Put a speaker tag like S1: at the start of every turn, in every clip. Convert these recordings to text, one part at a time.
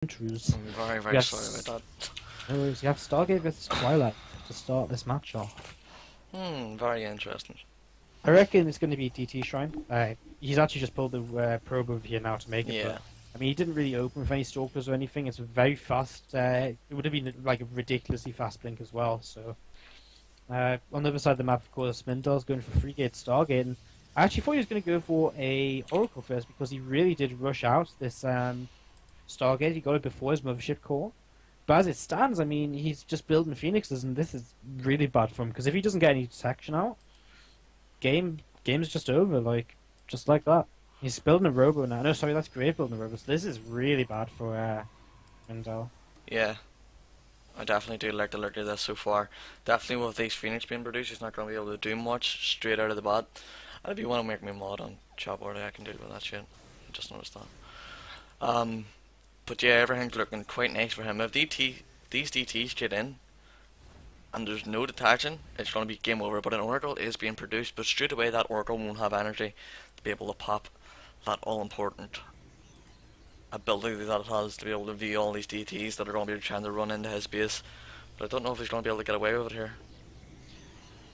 S1: Intrudes.
S2: I'm very, very sorry about that.
S1: Anyways, you have Stargate versus Twilight to start this match off.
S2: Very interesting.
S1: I reckon it's going to be DT Shrine. He's actually just pulled the probe over here now to make it,
S2: Yeah.
S1: but I mean, he didn't really open with any stalkers or anything. It's very fast. It would have been like a ridiculously fast blink as well. So, on the other side of the map, of course, Mindel's going for Frigate Stargate. And I actually thought he was going to go for a Oracle first because he really did rush out this Stargate. He got it before his mothership core. But as it stands, I mean, he's just building Phoenixes, and this is really bad for him because if he doesn't get any detection out, game's just over, like just like that. He's building a robo now. No, sorry, that's Grave building a robo. So this is really bad for Mindel.
S2: Yeah. I definitely do like the look of this so far. Definitely with these Phoenix being produced, he's not going to be able to do much straight out of the bat. And if you want to make me mod on Chatboard, I can deal with that shit. I just noticed that. But yeah, everything's looking quite nice for him. If these DTs get in, and there's no detection, it's going to be game over. But an Oracle is being produced, but straight away that Oracle won't have energy to be able to pop that all-important ability that it has to be able to view all these DTs that are going to be trying to run into his base. But I don't know if he's going to be able to get away with it here.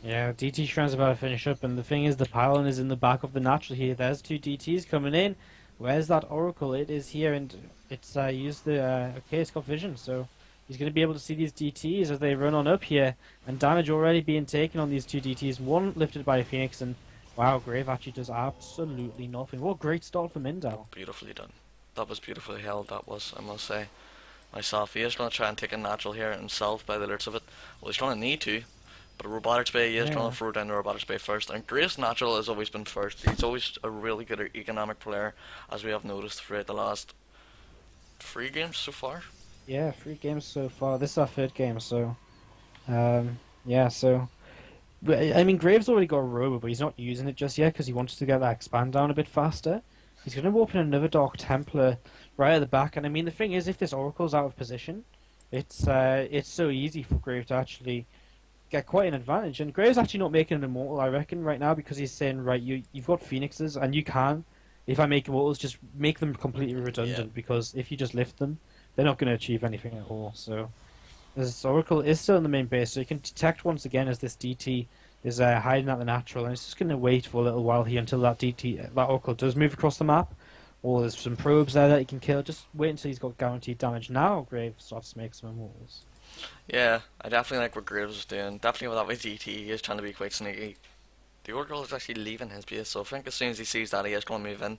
S1: Yeah, DT Shrine's about to finish up, and the thing is, the pylon is in the back of the natural here. There's two DTs coming in. Where's that Oracle? It is here, and it's used the okay, it's got vision, so he's going to be able to see these DTs as they run on up here, and damage already being taken on these two DTs. One lifted by a Phoenix, and wow, Grave actually does absolutely nothing. What a great start for Mindel.
S2: Beautifully done. That was beautifully held, that was, I must say. Myself, he is going to try and take a natural here himself by the looks of it. Well, he's going to need to, but a Robotics Bay, he is going to throw down the Robotics Bay first. And Grace Natural has always been first. He's always a really good economic player, as we have noticed throughout the last 3 games so far.
S1: Yeah, 3 games so far. This is our 3rd game, so yeah, so I mean, Graves already got a robo, but he's not using it just yet because he wants to get that expand down a bit faster. He's going to open another Dark Templar right at the back, and I mean, the thing is, if this Oracle's out of position, it's so easy for Graves to actually get quite an advantage. And Graves actually not making an immortal, I reckon, right now, because he's saying, right, you've got Phoenixes, and you can, if I make immortals, just make them completely redundant, because if you just lift them, they're not going to achieve anything at all. So this Oracle is still in the main base, so you can detect once again as this DT is hiding at the natural, and it's just going to wait for a little while here until that Oracle does move across the map, or there's some probes there that he can kill. Just wait until he's got guaranteed damage. Now Grave starts to make some immortals.
S2: Yeah, I definitely like what Graves is doing. Definitely with that with DT, he is trying to be quite sneaky. The Oracle is actually leaving his base, so I think as soon as he sees that, he is going to move in.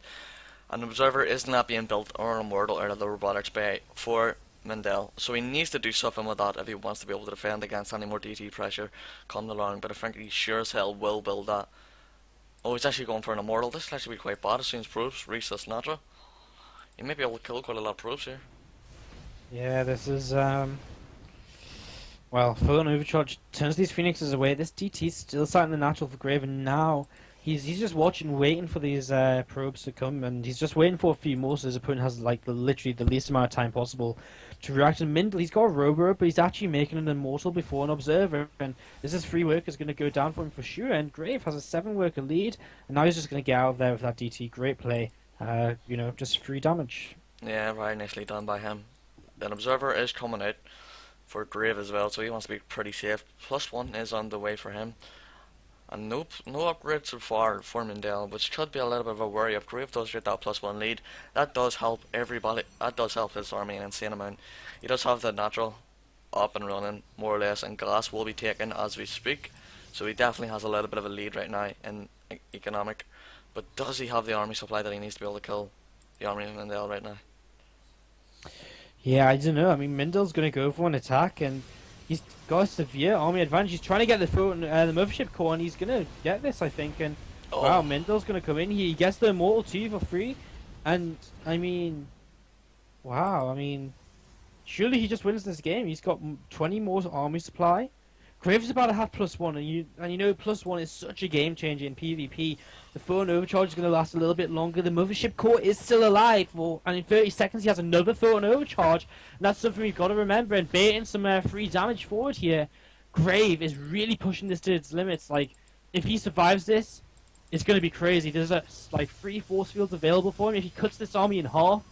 S2: An Observer is not being built or an Immortal out of the Robotics Bay for Mindel, so he needs to do something with that if he wants to be able to defend against any more DT pressure coming along, but I think he sure as hell will build that. Oh, he's actually going for an Immortal. This will actually be quite bad as soon as probes reach this Natra. He may be able to kill quite a lot of probes here.
S1: Yeah, this is well, full on overcharge turns these Phoenixes away. This DT's still sat in the natural for Grave, and now he's just watching, waiting for these probes to come, and he's just waiting for a few more, so his opponent has like literally the least amount of time possible to react. And Mindel, he's got a robo, but he's actually making an immortal before an observer, and this is 3 workers going to go down for him for sure. And Grave has a 7 worker lead, and now he's just going to get out of there with that DT. Great play, you know, just 3 damage.
S2: Yeah, very nicely done by him. An observer is coming out for Grave as well, so he wants to be pretty safe. +1 is on the way for him. And no upgrade so far for Mindel, which could be a little bit of a worry. If Grave does get that +1 lead, that does help everybody. That does help his army an insane amount. He does have the natural up and running, more or less, and Glass will be taken as we speak. So he definitely has a little bit of a lead right now in economic. But does he have the army supply that he needs to be able to kill the army of Mindel right now?
S1: Yeah, I don't know. I mean, Mindel's going to go for an attack, and he's got a severe army advantage. He's trying to get the mothership core, and he's going to get this, I think. And wow, Mindel's going to come in here. He gets the immortal too for free, and I mean, wow. I mean, surely he just wins this game. He's got 20 more army supply. Graves about to have +1, and you know +1 is such a game changer in PvP. The phone overcharge is going to last a little bit longer. The mothership core is still alive, and in 30 seconds he has another phone overcharge. And that's something we've got to remember. And baiting some free damage forward here, Grave is really pushing this to its limits. Like, if he survives this, it's going to be crazy. There's like 3 force fields available for him. If he cuts this army in half,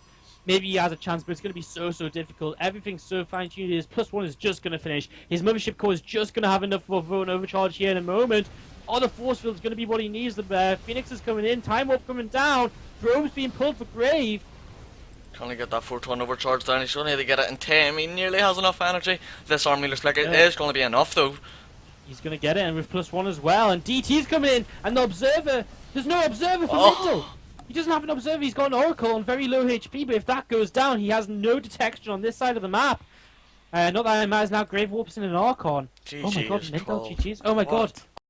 S1: maybe he has a chance, but it's going to be so difficult. Everything's so fine-tuned. His +1 is just going to finish. His mothership core is just going to have enough for an overcharge here in a moment. Oh, the force field is going to be what he needs. The Phoenix is coming in. Time Warp coming down. Drone's being pulled for Grave.
S2: Can he get that 4-1 overcharge down? He's only to get it in 10. He nearly has enough energy. This army looks like it is going to be enough, though.
S1: He's going to get it, and with +1 as well. And DT's coming in, and the Observer. There's no Observer for Mindel. He doesn't have an Observer. He's got an Oracle on very low HP, but if that goes down, he has no detection on this side of the map. Not that it matters now. Grave Warps in an Archon.
S2: GG
S1: Oh my god,
S2: is
S1: Mindel
S2: 12.
S1: GG's. Oh my god.